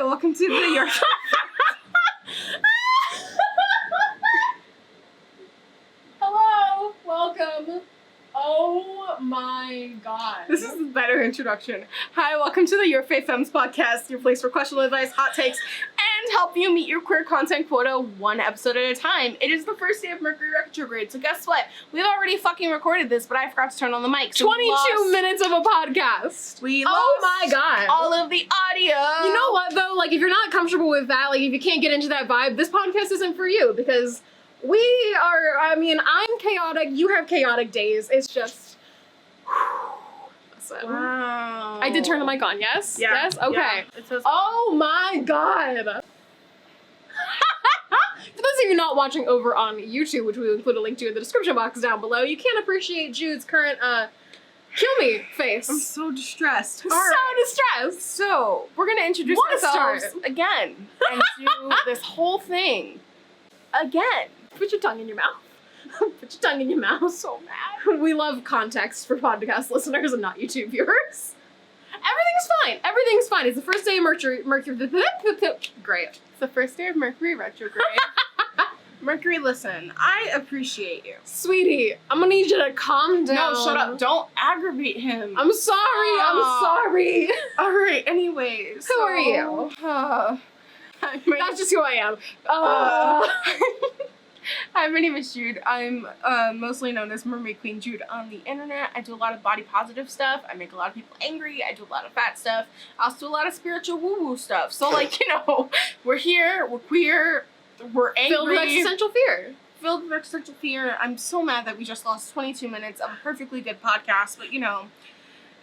Hi, welcome to the Your Hello, welcome. Oh my god. This is a better introduction. Hi, welcome to the Your Fave Femmes podcast, your place for questionable advice, hot takes, and help you meet your queer content quota one episode at a time. It is the first day of Mercury retrograde, so guess what? We've already fucking recorded this, but I forgot to turn on the mic. So 22 minutes of a podcast. We Oh lost my god. all of the audio. You know what though? Like if you're not comfortable with that, like if you can't get into that vibe, this podcast isn't for you because we are, I mean, I'm chaotic, you have chaotic days. It's just, listen. Wow. I did turn the mic on, yes? Yeah. Yes? Okay. Yeah. It says Oh my god. For those of you not watching over on YouTube, which we will include a link to in the description box down below, you can't appreciate Jude's current, kill me face. I'm so distressed. So distressed. So, we're gonna introduce What a ourselves start. again and do this whole thing again. Put your tongue in your mouth. Put your tongue in your mouth. So mad. We love context for podcast listeners and not YouTube viewers. Everything's fine. Everything's fine. It's the first day of Mercury. Great. It's the first day of Mercury retrograde. Mercury, listen, I appreciate you. Sweetie, I'm gonna need you to calm down. No, shut up. Don't aggravate him. I'm sorry. I'm sorry. All right, anyways. Who are you? That's just who I am. Hi, my name is Jude. I'm mostly known as Mermaid Queen Jude on the internet. I do a lot of body positive stuff. I make a lot of people angry. I do a lot of fat stuff. I also do a lot of spiritual woo-woo stuff. So, like, you know, we're here, we're queer, we're angry. Filled with existential fear. Filled with existential fear. I'm so mad that we just lost 22 minutes of a perfectly good podcast, but, you know.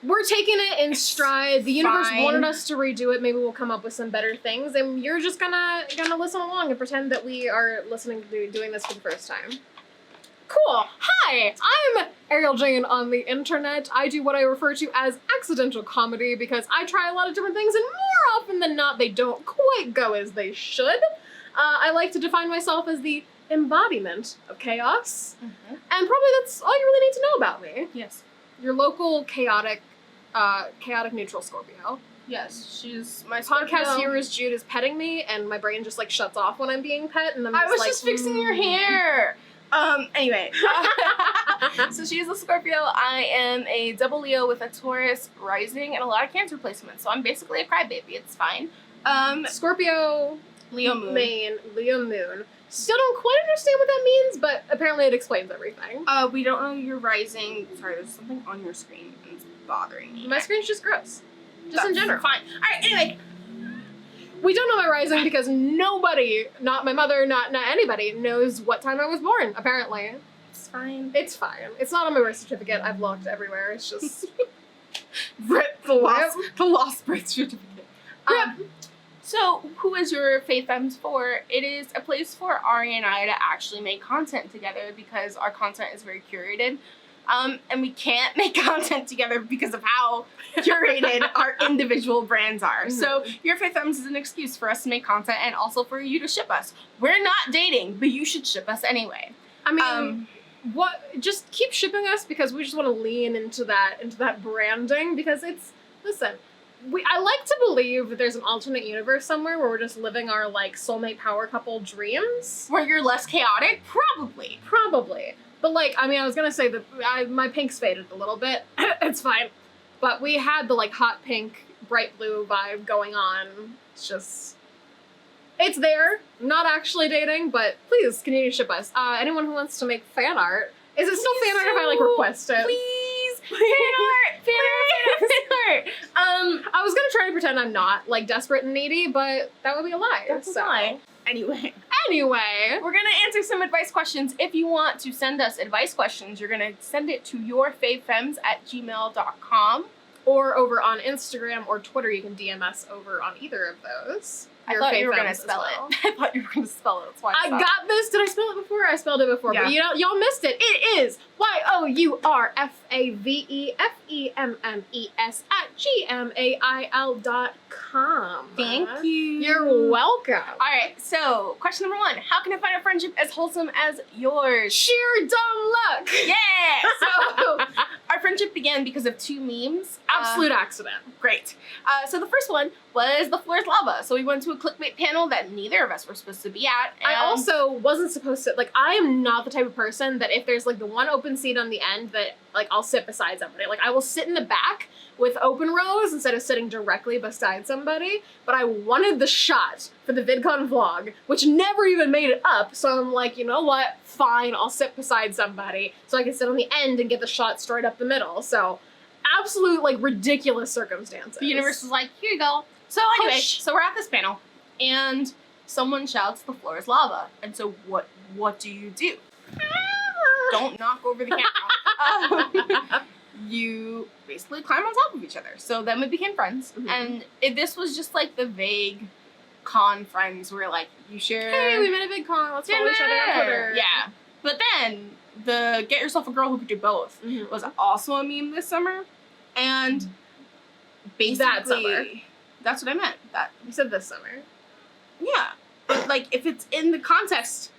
We're taking it in stride. The universe fine. wanted us to redo it. Maybe we'll come up with some better things, and you're just gonna listen along and pretend that we are listening to doing this for the first time. Cool. Hi, I'm Ariel Jane on the internet. I do what I refer to as accidental comedy because I try a lot of different things, and more often than not, they don't quite go as they should. I like to define myself as the embodiment of chaos, and probably that's all you really need to know about me. Yes. Your local chaotic neutral Scorpio. Yes, she's my Podcast Scorpio. viewers, Jude is petting me, and my brain just like shuts off when I'm being pet, and I'm I just was like, just fixing your hair. Anyway. So she's a Scorpio. I am a double Leo with a Taurus rising and a lot of Cancer placements. So I'm basically a crybaby. It's fine. Scorpio, Leo moon. main, Leo moon. Still don't quite understand what that means, but apparently it explains everything. We don't know your rising. Sorry, there's something on your screen and it's bothering me. My screen's just gross. Just in general. Fine. Alright, anyway. We don't know my rising because nobody, not my mother, not anybody, knows what time I was born, apparently. It's fine. It's fine. It's not on my birth certificate. I've looked everywhere. It's just... The lost birth certificate. So, who is your Fave Femmes for? It is a place for Ari and I to actually make content together because our content is very curated. And we can't make content together because of how curated our individual brands are. So, your Fave Femmes is an excuse for us to make content and also for you to ship us. We're not dating, but you should ship us anyway. I mean, just keep shipping us because we just want to lean into that branding because it's, listen, I like to believe that there's an alternate universe somewhere where we're just living our, like, soulmate power couple dreams. Where you're less chaotic? Probably. Probably. But, like, I mean, I was gonna say that my pink's faded a little bit. It's fine. But we had the, like, hot pink, bright blue vibe going on. It's just... It's there. Not actually dating, but please continue to ship us. Anyone who wants to make fan art, is it still fan art if I, like, request it? Please! Fan art! Fan art! Fan art! I was gonna try to pretend I'm not, like, desperate and needy, but that would be a lie. That's a lie. Anyway, we're gonna answer some advice questions. If you want to send us advice questions, you're gonna send it to yourfavefemmes@gmail.com. or over on Instagram or Twitter. You can DM us over on either of those. I thought you were gonna spell it. I thought you were gonna spell it. That's why I got this. Did I spell it before? I spelled it before, but y'all missed it. It is YOURFAVEFEMMES @gmail.com. welcome. Thank you. You're welcome. All right, so question number 1. How can I find a friendship as wholesome as yours? Sheer dumb luck. Yeah! So, our friendship began because of 2 memes. Absolute accident. Great. So the first one was the floor is lava. So we went to a clickbait panel that neither of us were supposed to be at. I also wasn't supposed to, like, I am not the type of person that if there's, like, the one open seat on the end that, like, I'll sit beside somebody. Like, I will sit in the back with open rows instead of sitting directly beside somebody, but I wanted the shot for the VidCon vlog, which never even made it up, so I'm like, you know what, fine, I'll sit beside somebody so I can sit on the end and get the shot straight up the middle. So, absolute, like, ridiculous circumstances. The universe was like, here you go. So anyway, Hush. so we're at this panel, and someone shouts, the floor is lava. And so what do you do? Don't knock over the camera. You basically climb on top of each other. So then we became friends. Mhm. And this was just like the vague con friends where like, you share... Hey, we made a big con, let's follow each other on Twitter. Yeah. But then, the get yourself a girl who could do both Mhm. was also a meme this summer. And basically... That summer. That's what I meant. That You said this summer. Yeah. But like, if it's in the context...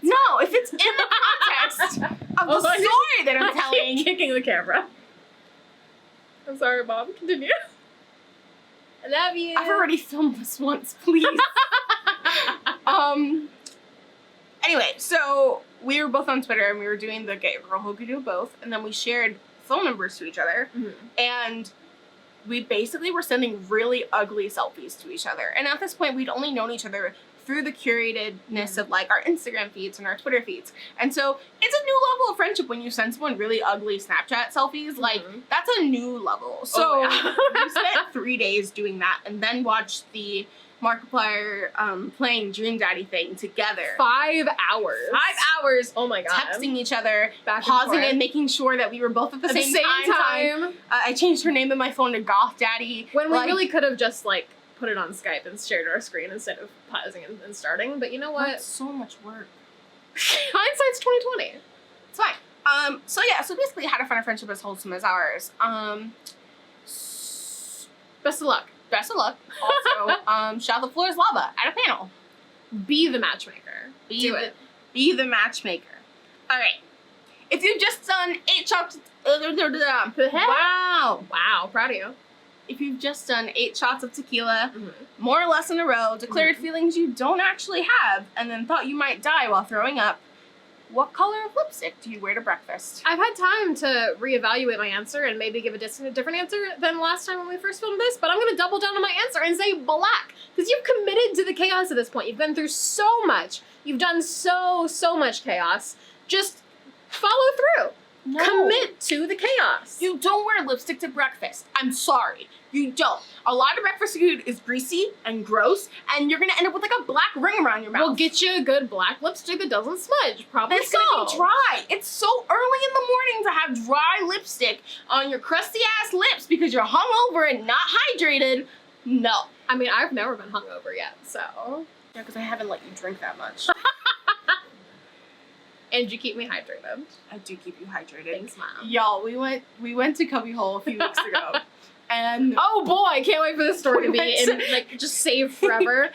No, if it's in the context of the story that I'm telling... Kicking the camera. I'm sorry, Bob. Continue. I love you. I've already filmed this once, please. Anyway, so we were both on Twitter and we were doing the get your girl who could do both, and then we shared phone numbers to each other, Mhm. and we basically were sending really ugly selfies to each other. And at this point, we'd only known each other through the curatedness of like our Instagram feeds and our Twitter feeds. And so it's a new level of friendship when you send someone really ugly Snapchat selfies. Like, that's a new level. So we spent 3 days doing that and then watched the Markiplier playing Dream Daddy thing together. 5 hours. 5 hours Oh my god. texting each other, Back and pausing forth. and making sure that we were both at the same time. I changed her name in my phone to Goth Daddy. When we Like, really could have just like put it on Skype and shared our screen instead of pausing and starting. But you know what? that's so much work. Hindsight's 2020. It's fine. So yeah, so basically how to find a friendship as wholesome as ours. Best of luck. Best of luck. Also, shout the floor is lava at a panel. Be the matchmaker. Do it. Be the matchmaker. Alright. If you've just done 8 shots Wow. Wow, proud of you. If you've just done 8 shots of tequila, more or less in a row, declared feelings you don't actually have, and then thought you might die while throwing up, what color of lipstick do you wear to breakfast? I've had time to reevaluate my answer and maybe give a different answer than last time when we first filmed this, but I'm going to double down on my answer and say black. Because you've committed to the chaos at this point. You've been through so much. You've done so much chaos. Just follow through. No. Commit to the chaos. You don't wear lipstick to breakfast. I'm sorry. You don't. A lot of breakfast food is greasy and gross, and you're gonna end up with like a black ring around your mouth. We'll get you a good black lipstick that doesn't smudge. Probably It's gonna be dry. It's so early in the morning to have dry lipstick on your crusty ass lips because you're hungover and not hydrated. No. I mean, I've never been hungover yet, so. Yeah, because I haven't let you drink that much. And you keep me hydrated. I do keep you hydrated. Thanks, Mom. Y'all, we went to Cubbyhole a few weeks ago. And oh boy, can't wait for this story to be in, like, just saved forever.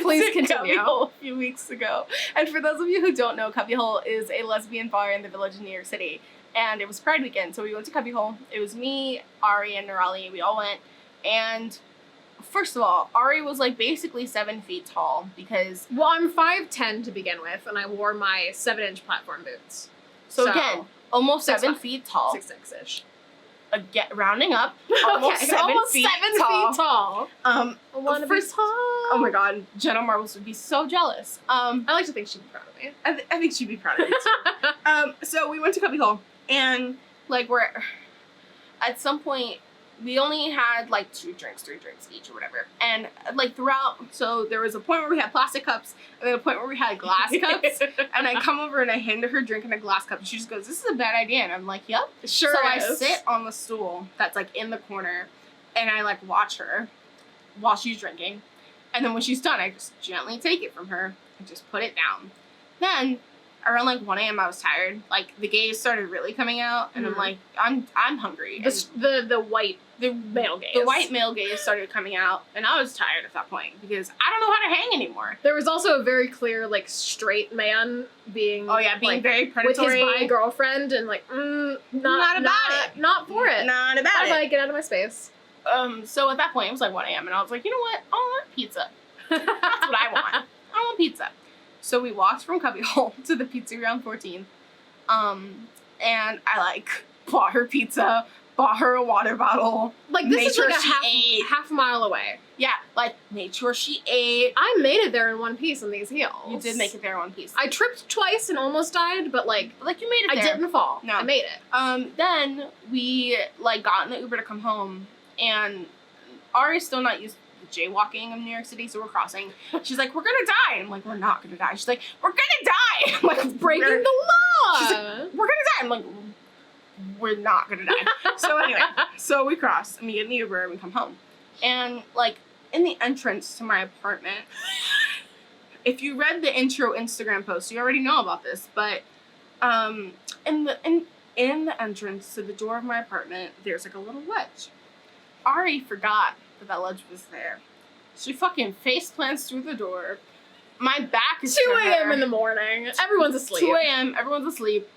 Please continue. Cubbyhole a few weeks ago. And for those of you who don't know, Cubbyhole is a lesbian bar in the Village in New York City. And it was Pride weekend, so we went to Cubbyhole. It was me, Ari, and Nirali. We all went. And first of all, Ari was like basically 7 feet tall because... Well, I'm 5'10" to begin with, and I wore my 7-inch platform boots. So again, almost 7 6'5". feet tall. 6'6"-ish. Again, rounding up, almost, Okay, 7 almost feet 7 tall. feet tall. I wanna be tall. Oh my god, Jenna Marbles would be so jealous. I like to think she'd be proud of me. I think she'd be proud of me too. So we went to Cubbyhole, and like at some point we only had like 3 drinks each or whatever, and like throughout, so there was a point where we had plastic cups and then a point where we had glass cups, and I come over and I hand her drink in a glass cup and she just goes, "This is a bad idea," and I'm like, "Yep." Sure So is. I sit on the stool that's like in the corner and I like watch her while she's drinking, and then when she's done I just gently take it from her and just put it down. Then around like 1 a.m. I was tired. Like the gays started really coming out, and I'm like, I'm hungry. The white male gaze. The white male gaze started coming out, and I was tired at that point because I don't know how to hang anymore. There was also a very clear like straight man being being like, very predatory with his bi girlfriend and like not about it, not for it, not about it. Get out of my space. So at that point it was like 1 a.m. and I was like, you know what? I want pizza. That's what I want. I want pizza. So we walked from Cubby Hole to the pizzeria on 14th, and I like bought her pizza, bought her a water bottle. Like this is like a half mile away. Yeah, like made sure she ate. I made it there in one piece in these heels. You did make it there in one piece. I tripped twice and almost died, but like you made it there. I didn't fall. No. I made it. Then we like got in the Uber to come home, and Ari's still not used jaywalking in New York City, so we're crossing. She's like, we're gonna die. I'm like, we're not gonna die. She's like, we're gonna die. I'm like, breaking the law. She's like, we're gonna die. I'm like, we're not gonna die. So anyway, so we cross and we get in the Uber and we come home. And like in the entrance to my apartment, if you read the intro Instagram post, you already know about this, but in the entrance to the door of my apartment, there's like a little ledge. Ari forgot that ledge was there. She fucking face plants through the door. My back is 2 a.m. in the morning. Everyone's asleep. 2 a.m. Everyone's asleep.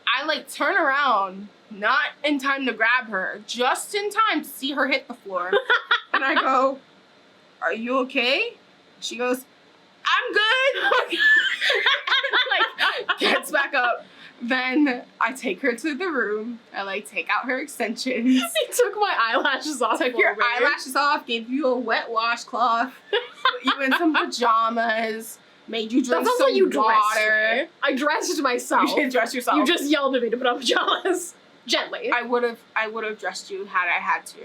I like turn around, not in time to grab her, just in time to see her hit the floor. And I go, "Are you okay?" She goes, "I'm good." Like gets back up. Then I take her to the room. I like take out her extensions. I took my eyelashes off. Took your eyelashes off. Gave you a wet washcloth. Put you in some pajamas. Made you drink some water. I dressed myself. You did dress yourself. You just yelled at me to put on pajamas. Gently. I would have dressed you had I had to.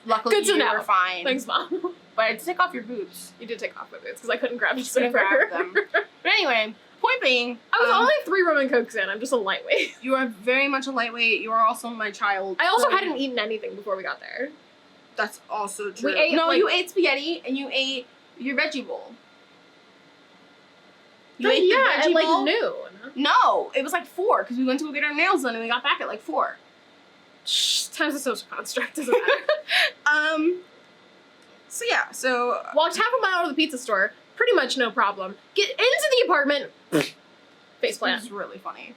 Luckily, good to know. Were fine. Thanks, Mom. But I had to take off your boots. You did take off my boots because I couldn't grab them. But anyway, point being, I was only 3 rum and cokes in. I'm just a lightweight. You are very much a lightweight. You are also my child. I also hadn't eaten anything before we got there. That's also true. We ate, you ate spaghetti and you ate your veggie bowl. You ate the veggie at like bowl? Noon. No, it was like 4 because we went to go get our nails done and we got back at like 4. Shh, time's a social construct, doesn't matter. So yeah, so walked half a mile to the pizza store, pretty much no problem. Get into the apartment. Faceplant. It's really funny.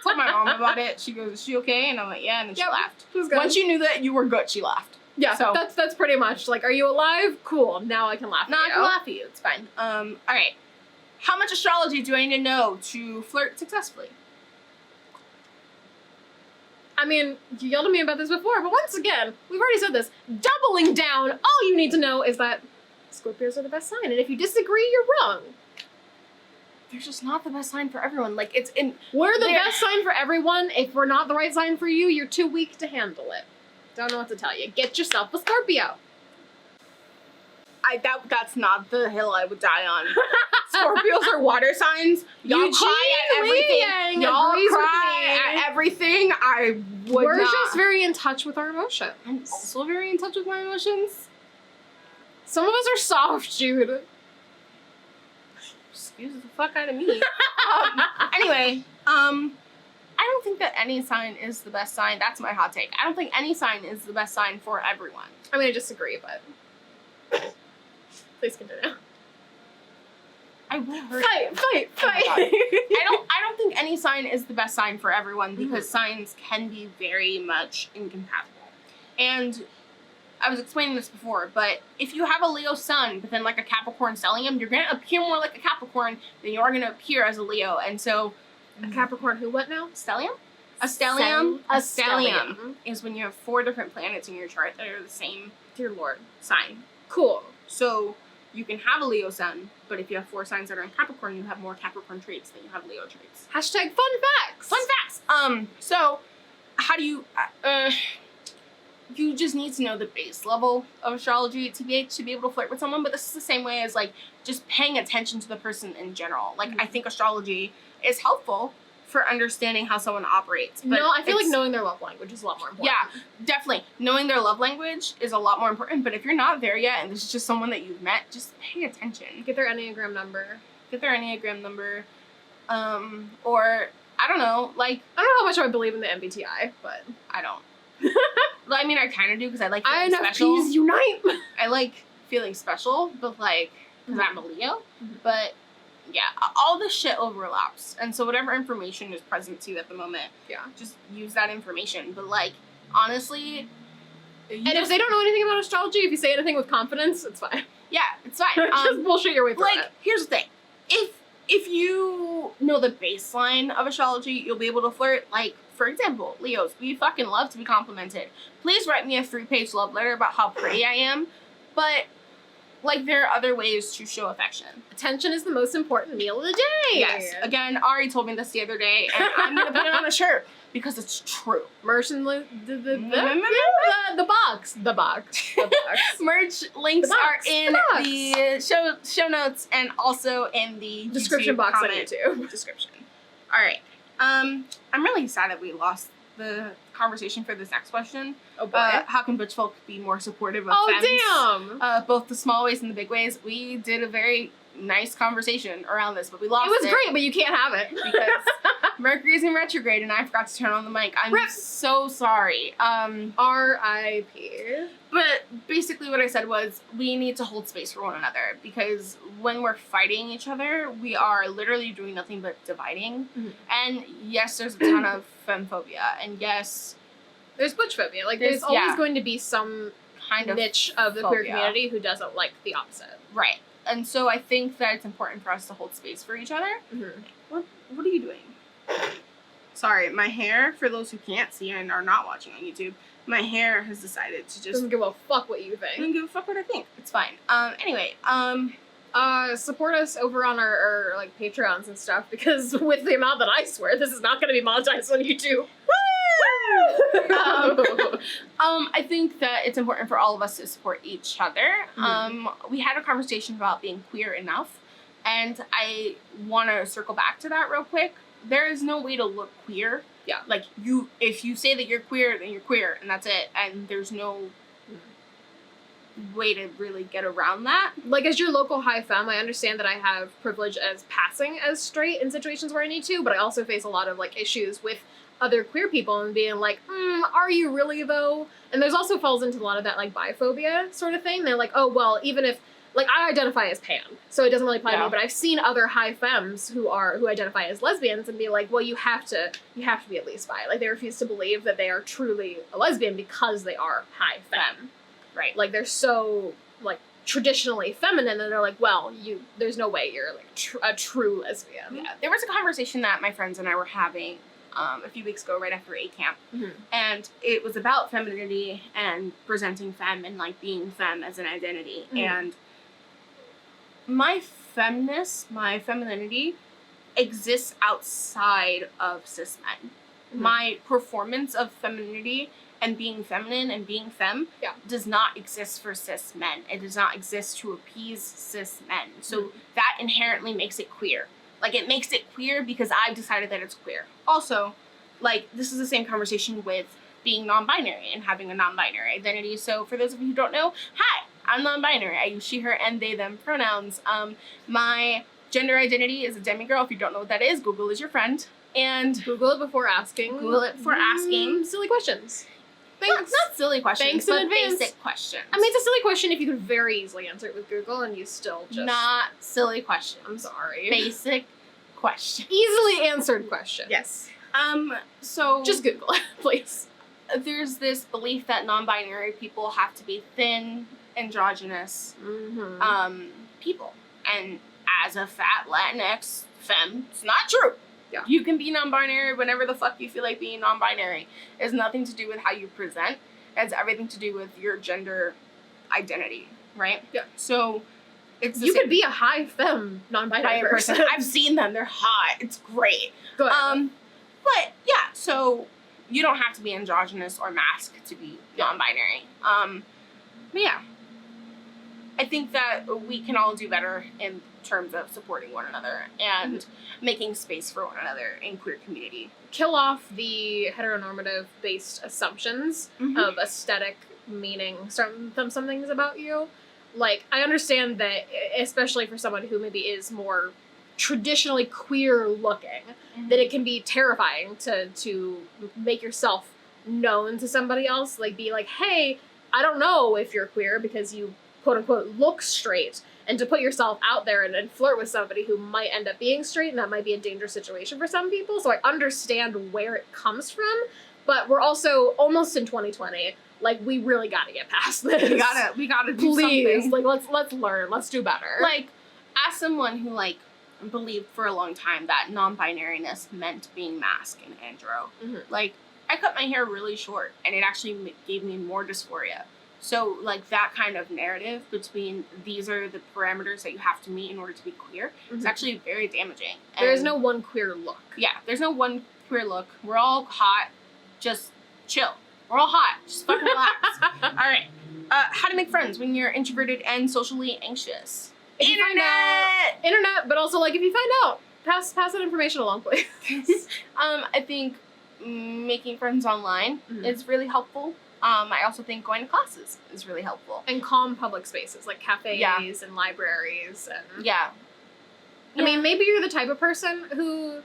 Told my mom about it. She goes, "Is she okay?" And I'm like, "Yeah." And then she laughed. It was good. Once she knew that you were good, she laughed. Yeah, so that's pretty much like, are you alive? Cool. Now I can laugh. I can laugh at you. It's fine. All right. How much astrology do I need to know to flirt successfully? I mean, you yelled at me about this before, but once again, we've already said this. Doubling down, all you need to know is that Scorpios are the best sign, and if you disagree, you're wrong. They're just not the best sign for everyone. Like, we're the best sign for everyone. If we're not the right sign for you, you're too weak to handle it. Don't know what to tell you. Get yourself a Scorpio. That's not the hill I would die on. Scorpios are water signs. Y'all cry at everything. Y'all cry at everything. I would not. We're just very in touch with our emotions. I'm also very in touch with my emotions. Some of us are soft, Jude. Excuse the fuck out of me. Anyway, I don't think that any sign is the best sign. That's my hot take. I don't think any sign is the best sign for everyone. I mean, I disagree, but please continue. I will hurt you. Fight! I don't think any sign is the best sign for everyone because signs can be very much incompatible. And I was explaining this before, but if you have a Leo sun, but then like a Capricorn stellium, you're gonna appear more like a Capricorn than you are gonna appear as a Leo. And so, a Capricorn who what now? Stellium? A stellium is when you have 4 different planets in your chart that are the same, dear Lord, sign. Cool. So you can have a Leo sun, but if you have 4 signs that are in Capricorn, you have more Capricorn traits than you have Leo traits. Hashtag fun facts. Fun facts. So how do you? You just need to know the base level of astrology to be able to flirt with someone. But this is the same way as like just paying attention to the person in general. Like I think astrology is helpful for understanding how someone operates. But no, I feel like knowing their love language is a lot more important. Yeah, definitely. Knowing their love language is a lot more important. But if you're not there yet and this is just someone that you've met, just pay attention. Get their Enneagram number. or I don't know, like I don't know how much I believe in the MBTI, but I don't. Well, I mean, I kind of do because I like feeling special. INFPs unite. I like feeling special, but like because I'm a Leo. But yeah, all this shit overlaps, and so whatever information is present to you at the moment, just use that information. But like honestly, if they don't know anything about astrology, if you say anything with confidence, it's fine. Yeah, it's fine. Just bullshit your way through it. Here's the thing: if you know the baseline of astrology, you'll be able to flirt. Like, for example, Leos, we fucking love to be complimented. Please write me a 3-page love letter about how pretty I am. But, like, there are other ways to show affection. Attention is the most important meal of the day. Yes. Again, Ari told me this the other day, and I'm going to put it on a shirt because it's true. Merch in the box. The box. Merch links are in the show notes and also in the description YouTube box on comment YouTube. Description. All right. I'm really sad that we lost the conversation for this next question. Oh boy. How can bitch folk be more supportive of femmes? Damn. Both the small ways and the big ways. We did a very nice conversation around this, but we lost it. It was great, but you can't have it. Because Mercury's in retrograde and I forgot to turn on the mic. I'm so sorry. R.I.P. But basically what I said was we need to hold space for one another because when we're fighting each other, we are literally doing nothing but dividing. Mm-hmm. And yes, there's a ton of femphobia. And yes, there's butchphobia. Like there's always going to be some kind of niche of the queer community who doesn't like the opposite. Right. And so I think that it's important for us to hold space for each other. Mm-hmm. What are you doing? Sorry, my hair, for those who can't see and are not watching on YouTube, my hair has decided to just... Doesn't give a fuck what you think. Doesn't give a fuck what I think. It's fine. Anyway, support us over on our like Patreons and stuff because with the amount that I swear, this is not going to be monetized on YouTube. I think that it's important for all of us to support each other. Mm-hmm. We had a conversation about being queer enough, and I want to circle back to that real quick. There is no way to look queer. Yeah. Like, if you say that you're queer, then you're queer, and that's it. And there's no way to really get around that. Like, as your local high femme, I understand that I have privilege as passing as straight in situations where I need to, but I also face a lot of, like, issues with other queer people and being like, are you really, though? And there's also falls into a lot of that, like, biphobia sort of thing. They're like, oh, well, even if, like, I identify as pan, so it doesn't really apply to me, but I've seen other high femmes who identify as lesbians and be like, well, you have to be at least bi. Like, they refuse to believe that they are truly a lesbian because they are high femme. Right. Like, they're so, like, traditionally feminine, and they're like, well, there's no way you're, like, a true lesbian. Yeah. There was a conversation that my friends and I were having a few weeks ago right after A camp, and it was about femininity and presenting femme and, like, being femme as an identity. And my femness, my femininity, exists outside of cis men. My performance of femininity and being feminine and being femme does not exist for cis men. It does not exist to appease cis men. So that inherently makes it queer. Like, it makes it queer because I've decided that it's queer. Also, like, this is the same conversation with being non-binary and having a non-binary identity. So for those of you who don't know, hi, I'm non-binary. I use she, her, and they, them pronouns. My gender identity is a demigirl. If you don't know what that is, Google is your friend. And Google it before asking. Google it before asking. Silly questions. Thanks. Not silly questions, Thanks but in advance. basic questions. I mean, it's a silly question if you could very easily answer it with Google and you still just... Not silly questions. I'm sorry. Basic questions. Easily answered questions. Yes. So... Just Google it, please. There's this belief that non-binary people have to be thin, androgynous people. And as a fat Latinx femme, it's not true. Yeah. You can be non-binary whenever the fuck you feel like being non-binary. It has nothing to do with how you present. It has everything to do with your gender identity, right? Yeah. So it's you could be a high femme non-binary person. I've seen them. They're hot. It's great. Go ahead. But yeah, so you don't have to be androgynous or masked to be non-binary. But yeah, I think that we can all do better in terms of supporting one another and making space for one another in queer community. Kill off the heteronormative-based assumptions of aesthetic meaning some things about you. Like, I understand that, especially for someone who maybe is more traditionally queer looking, that it can be terrifying to make yourself known to somebody else. Like, be like, hey, I don't know if you're queer because you quote unquote look straight, and to put yourself out there and flirt with somebody who might end up being straight, and that might be a dangerous situation for some people. So I understand where it comes from, but we're also almost in 2020. Like, we really gotta get past this. We gotta do Please, something. like, let's learn. Let's do better. Like, as someone who, like, believed for a long time that non-binariness meant being masc and andro, like, I cut my hair really short, and it actually gave me more dysphoria. So, like, that kind of narrative between these are the parameters that you have to meet in order to be queer is actually very damaging. There is no one queer look. Yeah, there's no one queer look. We're all hot. Just chill. We're all hot. Just fucking relax. All right. How to make friends when you're introverted and socially anxious. Internet! But also, like, if you find out, pass that information along, please. I think making friends online is really helpful. I also think going to classes is really helpful. And calm public spaces, like cafes and libraries. And I mean, maybe you're the type of person who,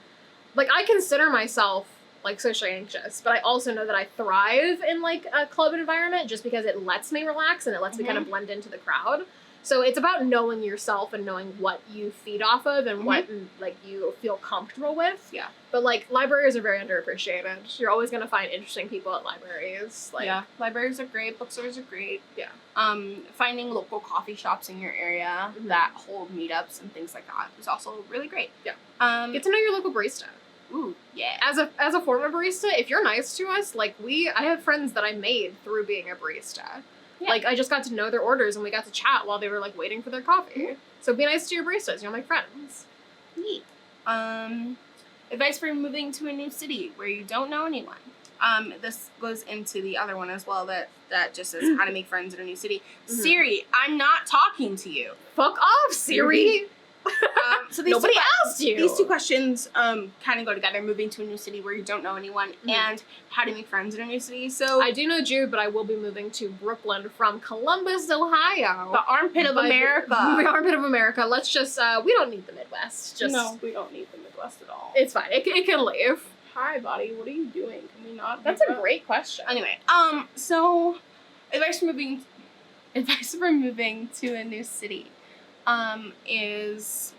like, I consider myself, like, socially anxious, but I also know that I thrive in, like, a club environment just because it lets me relax and it lets me kind of blend into the crowd. So it's about knowing yourself and knowing what you feed off of and what, like, you feel comfortable with. Yeah. But, like, libraries are very underappreciated. You're always going to find interesting people at libraries. Like, yeah. Libraries are great. Bookstores are great. Yeah. Finding local coffee shops in your area that hold meetups and things like that is also really great. Yeah. Get to know your local barista. Ooh, yeah. As a former barista, if you're nice to us, like, I have friends that I made through being a barista. Yeah. Like, I just got to know their orders and we got to chat while they were, like, waiting for their coffee. So be nice to your baristas. You'll make friends. Neat. Advice for moving to a new city where you don't know anyone. This goes into the other one as well that just says how to make friends in a new city. Siri, I'm not talking to you. Fuck off, Siri! So these Nobody asked you. These two questions kind of go together: moving to a new city where you don't know anyone, and how to make friends in a new city. So I do know Jude, but I will be moving to Brooklyn from Columbus, Ohio. The armpit of America. The armpit of America. Let's just we don't need the Midwest. No, we don't need the Midwest at all. It's fine. It can leave. Hi, buddy. What are you doing? Can we not? That's a great question. Anyway, so advice for moving to a new city. Is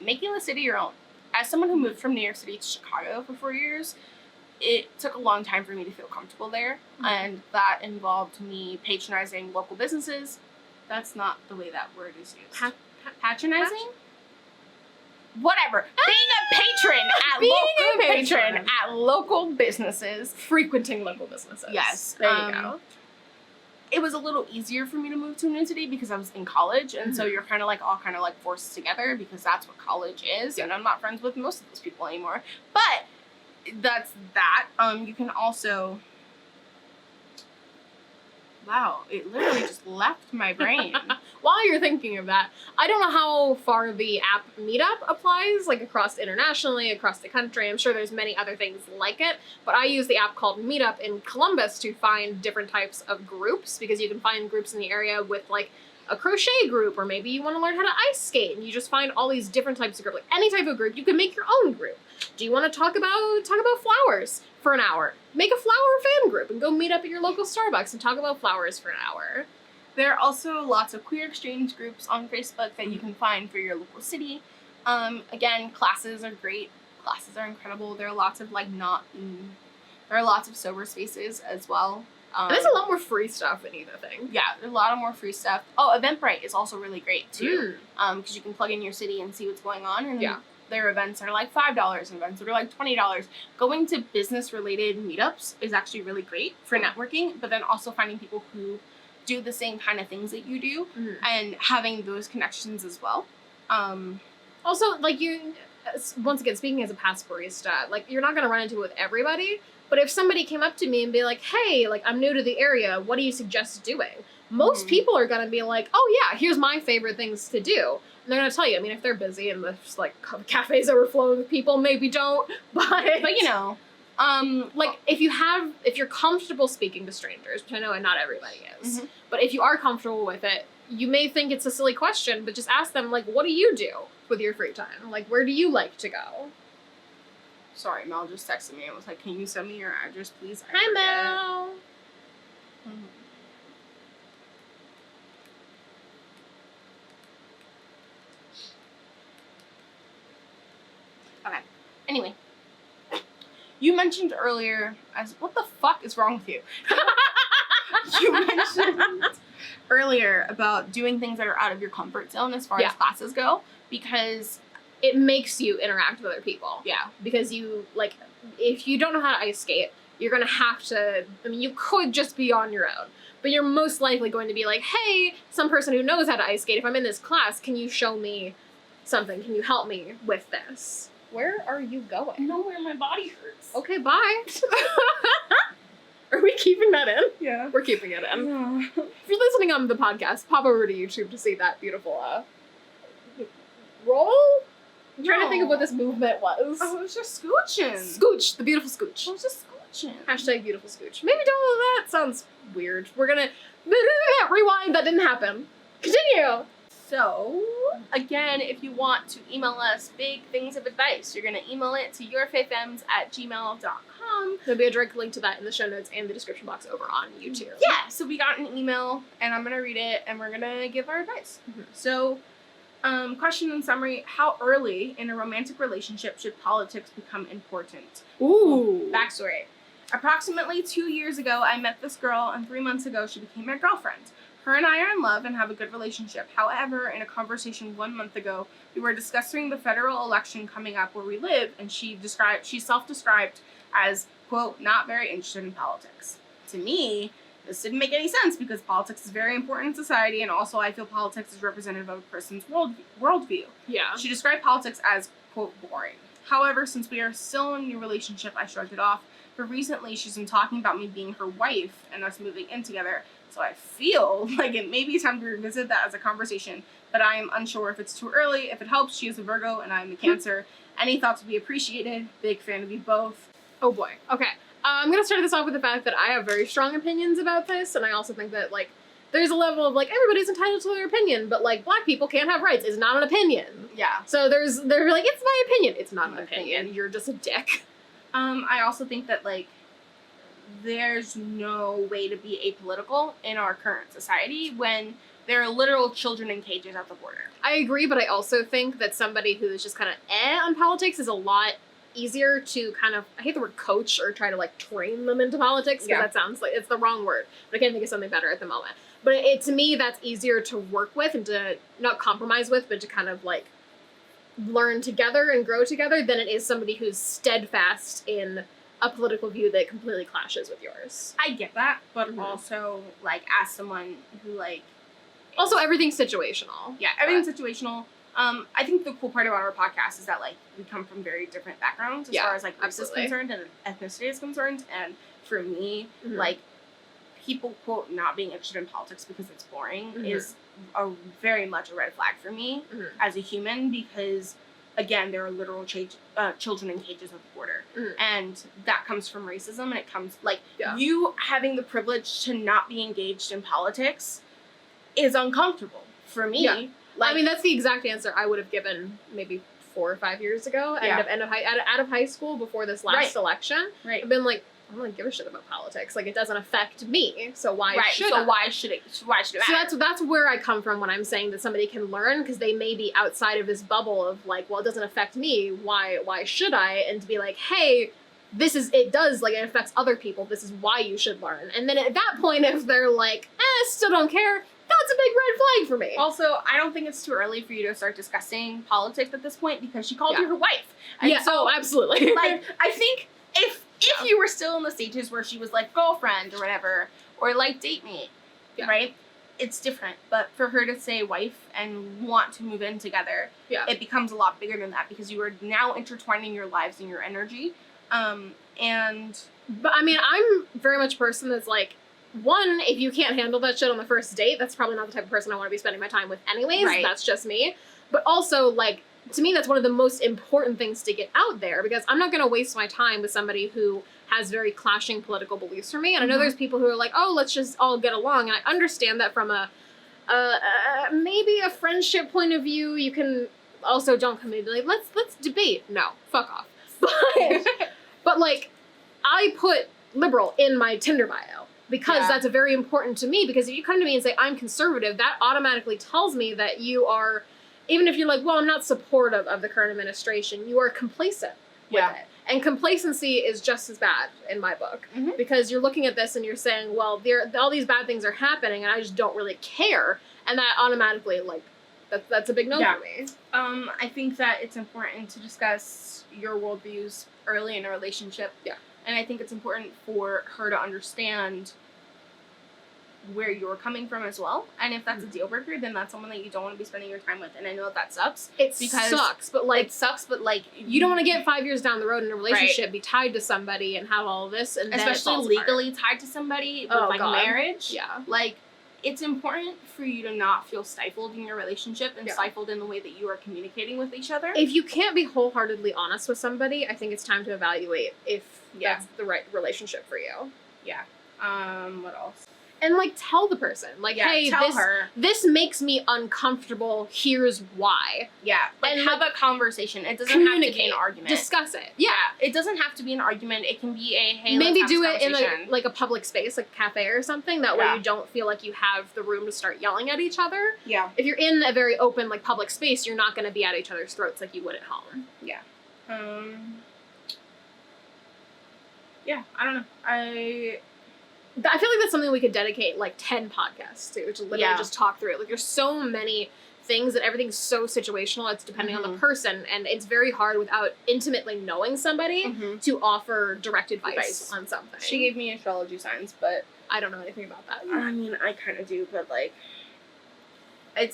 making the city your own. As someone who moved from New York City to Chicago for 4 years, it took a long time for me to feel comfortable there, and that involved me patronizing local businesses. That's not the way that word is used. Patronizing? Whatever. Being a patron at local businesses. Frequenting local businesses. Yes. There you go. It was a little easier for me to move to a new city because I was in college, and so you're all forced together because that's what college is, and I'm not friends with most of those people anymore. But that's that. You can also... Wow, it literally just left my brain. While you're thinking of that, I don't know how far the app Meetup applies, like internationally, across the country. I'm sure there's many other things like it, but I use the app called Meetup in Columbus to find different types of groups, because you can find groups in the area with, like, a crochet group, or maybe you want to learn how to ice skate, and you just find all these different types of groups. Like, any type of group, you can make your own group. Do you want to talk about flowers for an hour? Make a flower fan group and go meet up at your local Starbucks and talk about flowers for an hour. There are also lots of queer exchange groups on Facebook that you can find for your local city. Again, classes are great. Classes are incredible. There are lots of sober spaces as well. And there's a lot more free stuff in either thing. Yeah, there's a lot of more free stuff. Oh, Eventbrite is also really great too. Because you can plug in your city and see what's going on. And their events are like $5 and events that are like $20. Going to business-related meetups is actually really great for networking, but then also finding people who do the same kind of things that you do and having those connections as well. Also, like, once again, speaking as a past barista, like, you're not going to run into it with everybody, but if somebody came up to me and be like, hey, like, I'm new to the area, what do you suggest doing? Most people are going to be like, oh yeah, here's my favorite things to do. And they're going to tell you. I mean, if they're busy and there's, like, cafes overflowing with people, maybe don't. But you know, like, if you're comfortable speaking to strangers, which I know not everybody is, but if you are comfortable with it, you may think it's a silly question, but just ask them, like, what do you do with your free time? Like, where do you like to go? Sorry, Mel just texted me and was like, can you send me your address, please? Hi, Mel. Mm-hmm. Okay. Anyway. You mentioned earlier, what the fuck is wrong with you? You mentioned earlier about doing things that are out of your comfort zone as far as classes go, because it makes you interact with other people. Yeah. Because you, like, if you don't know how to ice skate, you're going to have to, I mean, you could just be on your own, but you're most likely going to be like, hey, some person who knows how to ice skate, if I'm in this class, can you show me something? Can you help me with this? Where are you going? Nowhere, my body hurts. Okay, bye. Are we keeping that in? Yeah. We're keeping it in. Yeah. If you're listening on the podcast, pop over to YouTube to see that beautiful roll? I'm trying to think of what this movement was. Oh, it was just scooching. Scooch, the beautiful scooch. It was just scooching. Hashtag beautiful scooch. Maybe don't, that sounds weird. We're gonna rewind, that didn't happen. Continue. So, again, if you want to email us big things of advice, you're going to email it to yourfavefemmes@gmail.com. There'll be a direct link to that in the show notes and the description box over on YouTube. Yeah, so we got an email, and I'm going to read it, and we're going to give our advice. Mm-hmm. So, question in summary, how early in a romantic relationship should politics become important? Ooh. Backstory. Approximately 2 years ago, I met this girl, and 3 months ago, she became my girlfriend. Her and I are in love and have a good relationship. However, in a conversation 1 month ago, we were discussing the federal election coming up where we live, and she self-described as, quote, not very interested in politics. To me, this didn't make any sense because politics is very important in society, and also I feel politics is representative of a person's worldview. Yeah. She described politics as, quote, boring. However, since we are still in a new relationship, I shrugged it off. But recently, she's been talking about me being her wife and us moving in together. So I feel like it may be time to revisit that as a conversation, but I am unsure if it's too early. If it helps, she is a Virgo and I'm a Cancer. Any thoughts would be appreciated. Big fan of you both. Oh boy. Okay. I'm going to start this off with the fact that I have very strong opinions about this, and I also think that, like, there's a level of, like, everybody's entitled to their opinion, but, like, black people can't have rights. It's not an opinion. Yeah. So they're like, it's my opinion. It's not an opinion. You're just a dick. I also think that, like, there's no way to be apolitical in our current society when there are literal children in cages at the border. I agree, but I also think that somebody who is just kind of on politics is a lot easier to kind of, I hate the word coach or try to, like, train them into politics, because that sounds like it's the wrong word, but I can't think of something better at the moment. But to me, that's easier to work with and to not compromise with, but to kind of, like, learn together and grow together than it is somebody who's steadfast in a political view that completely clashes with yours. I get that, but also, like, as someone who, like... Also, everything's situational. Yeah, everything's situational. I think the cool part about our podcast is that, like, we come from very different backgrounds as far as, like, race is concerned and ethnicity is concerned, and for me, like, people, quote, not being interested in politics because it's boring is very much a red flag for me as a human, because... Again, there are literal children in cages at the border. And that comes from racism, and it comes, like, you having the privilege to not be engaged in politics is uncomfortable for me. Yeah. Like, I mean, that's the exact answer I would have given maybe 4 or 5 years ago, out of high school before this last election. I've been like, I don't really give a shit about politics. Like, it doesn't affect me, so why should I? Why should it matter? So that's where I come from when I'm saying that somebody can learn, because they may be outside of this bubble of, like, well, it doesn't affect me, why should I? And to be like, hey, it affects other people, this is why you should learn. And then at that point, if they're like, still don't care, that's a big red flag for me. Also, I don't think it's too early for you to start discussing politics at this point, because she called you her wife. And so absolutely. Like, I think if you were still in the stages where she was like girlfriend or whatever, or like date me, right? It's different. But for her to say wife and want to move in together, it becomes a lot bigger than that, because you are now intertwining your lives and your energy. But I mean, I'm very much a person that's like, one, if you can't handle that shit on the first date, that's probably not the type of person I want to be spending my time with anyways. Right. That's just me. But also, like, to me, that's one of the most important things to get out there, because I'm not going to waste my time with somebody who has very clashing political beliefs for me. And I know there's people who are like, oh, let's just all get along. And I understand that from a maybe a friendship point of view, you can also don't come in and be like, let's debate. No, fuck off. But like, I put liberal in my Tinder bio because that's very important to me, because if you come to me and say I'm conservative, that automatically tells me that you are, even if you're like, well, I'm not supportive of the current administration, you are complacent with it. And complacency is just as bad in my book, because you're looking at this and you're saying, well, all these bad things are happening and I just don't really care. And that automatically, like, that's a big no for me. I think that it's important to discuss your worldviews early in a relationship. Yeah. And I think it's important for her to understand where you're coming from as well. And if that's a deal breaker, then that's someone that you don't want to be spending your time with. And I know that sucks. It sucks, but like you don't want to get 5 years down the road in a relationship, be tied to somebody and have all this, and especially legally tied to somebody with marriage. Yeah. Like, it's important for you to not feel stifled in your relationship and stifled in the way that you are communicating with each other. If you can't be wholeheartedly honest with somebody, I think it's time to evaluate if that's the right relationship for you. Yeah. What else? And, like, tell the person. Like, hey, this makes me uncomfortable. Here's why. Yeah. Like, have a conversation. It doesn't have to be an argument. Discuss it. Yeah. It doesn't have to be an argument. It can be a, hey, maybe let's have do this it in, conversation. like a public space, like a cafe or something. That way you don't feel like you have the room to start yelling at each other. Yeah. If you're in a very open, like, public space, you're not going to be at each other's throats like you would at home. Yeah. Yeah, I don't know. I feel like that's something we could dedicate like 10 podcasts to literally just talk through it. Like, there's so many things that everything's so situational. It's depending on the person, and it's very hard without intimately knowing somebody to offer direct advice on something. She gave me astrology signs, but I don't know anything about that. I mean, I kind of do, but like, I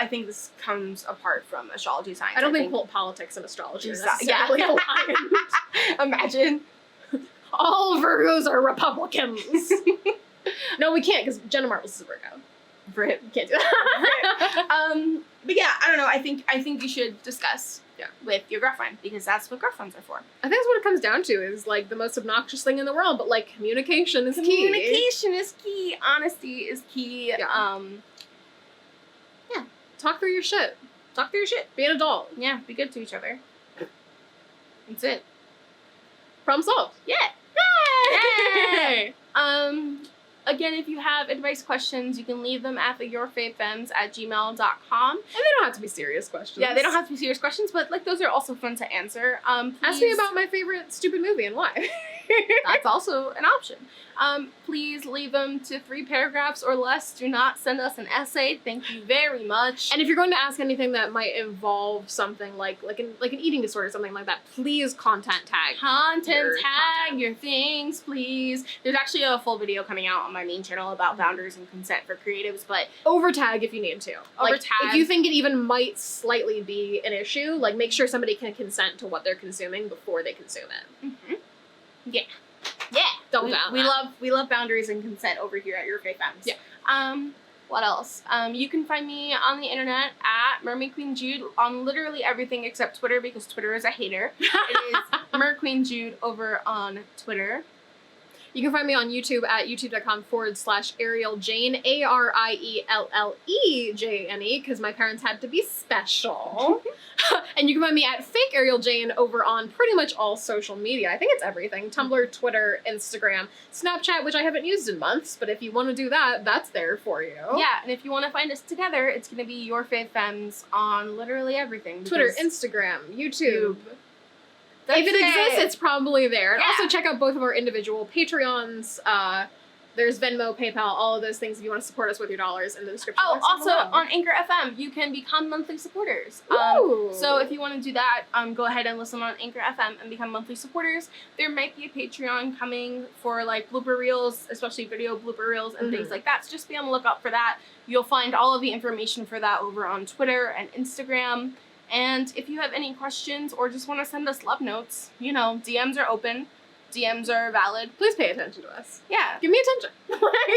think this comes apart from astrology signs. I don't think politics and astrology are necessarily aligned. Imagine. All Virgos are Republicans. No, we can't, because Jenna Marbles is a Virgo. Brit. Can't do that. But yeah, I don't know. I think you should discuss with your girlfriend, because that's what girlfriends are for. I think that's what it comes down to, is like the most obnoxious thing in the world, but like communication is key. Communication is key. Honesty is key. Yeah. Talk through your shit. Talk through your shit. Be an adult. Yeah, be good to each other. That's it. Problem solved. Yeah. Yay! Again, if you have advice questions, you can leave them at yourfavefemmes@gmail.com. And they don't have to be serious questions. Yeah, they don't have to be serious questions, but like those are also fun to answer. Ask me about my favorite stupid movie and why. That's also an option. Please leave them to 3 paragraphs or less. Do not send us an essay. Thank you very much. And if you're going to ask anything that might involve something like an eating disorder or something like that, please content tag. Your things, please. There's actually a full video coming out on my main channel about boundaries and consent for creatives, but over tag if you need to. Over tag. If you think it even might slightly be an issue, like, make sure somebody can consent to what they're consuming before they consume it. Yeah. Yeah. Don't doubt that. We love boundaries and consent over here at Your Fave Femmes. Yeah. What else? You can find me on the internet at Mermaid Queen Jude on literally everything except Twitter, because Twitter is a hater. It is Mer Queen Jude over on Twitter. You can find me on YouTube at youtube.com/Arielle Jane, ArielleJane, because my parents had to be special. And you can find me at Fake Arielle Jane over on pretty much all social media. I think it's everything. Tumblr, Twitter, Instagram, Snapchat, which I haven't used in months, but if you want to do that, that's there for you. Yeah, and if you want to find us together, it's going to be Your Fave Femmes on literally everything. Twitter, Instagram, YouTube. If it exists, it's probably there. And also check out both of our individual Patreons. There's Venmo, PayPal, all of those things if you want to support us with your dollars in the description box. Also on Anchor FM, you can become monthly supporters. So if you want to do that, go ahead and listen on Anchor FM and become monthly supporters. There might be a Patreon coming for like blooper reels, especially video blooper reels and things like that. So just be on the lookout for that. You'll find all of the information for that over on Twitter and Instagram. And if you have any questions or just want to send us love notes, you know, DMs are open. DMs are valid. Please pay attention to us. Yeah. Give me attention.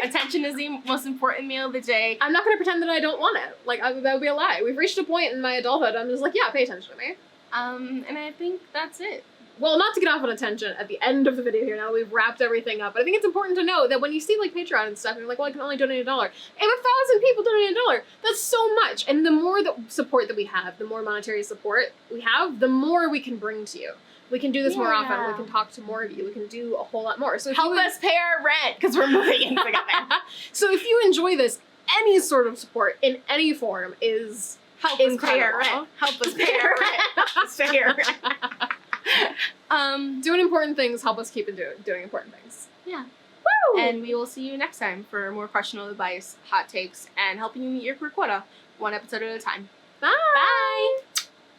Attention is the most important meal of the day. I'm not going to pretend that I don't want it. Like, that would be a lie. We've reached a point in my adulthood, I'm just like, yeah, pay attention to me. And I think that's it. well, not to get off on a tangent at the end of the video here, now that we've wrapped everything up, but I think it's important to know that when you see, like, Patreon and stuff, and you're like, well, I can only donate $1. If 1,000 people donate $1, that's so much. And the more the support that we have, the more monetary support we have, the more we can bring to you. We can do this more often. We can talk to more of you. We can do a whole lot more. So help us pay our rent, because we're moving in together. So if you enjoy this, any sort of support in any form is help us pay our rent. Help us pay our rent. Help us pay our rent. Doing important things help us keep doing important things. Yeah. Woo! And we will see you next time for more questionable advice, hot takes, and helping you meet your queer quota, one episode at a time. Bye!